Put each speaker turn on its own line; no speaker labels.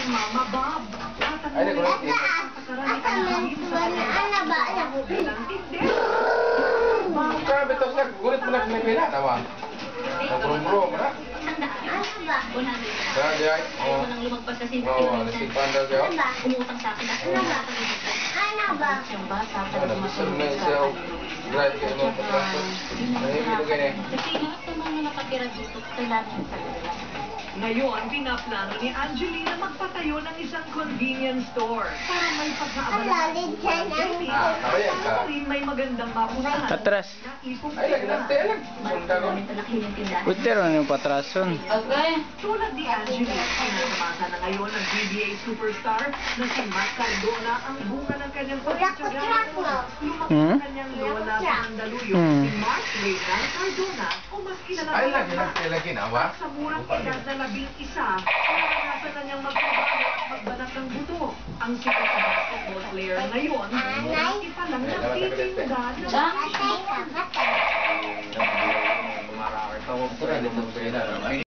kay Mama Bob.
Ay, nagulat din. Grabe to sir, gulit mo na pinipila, nawa. Nagrum-rum, ha? Grabe ay.
Ayaw mo nang lumagpas kasi
Oo, nasigpan daw siya.
umutang sa akin ako. Yung bata,
Ano, gusto mo na siya. Grabe kayo mo pa traso. Nahihili ko ganyan.
kasi lahat ng mga nakatira dito, kailangan sa nila.
Ngayon, pinaplano ni Angelina magpatayo ng isang convenience store para may pagkaabala.
Ayan ka.
Rin may magandang mapurahan.
Patras.
Ay, lagi lang, tayo lang. Punta ko.
Putero na yung patrason.
Okay.
Tulad ni Angelina, pinasamasa na ngayon ng PBA superstar na si Mark Cardona ang bunga ng kanyang pagkakagana. Lumaki ang kanyang lola sa Mandaluyong, si Mark Reynald Cardona, o mas kilala
Ay, lagi lang, tayo lagi, nawa.
sa murang edad na 11, naranasan na niyang magtrabaho at magbanat ng buto. Ang sikat na basketball player ngayon, laki pa lang nagtitinda ng
Tumarakit ako. Ito, hindi mo pwede na.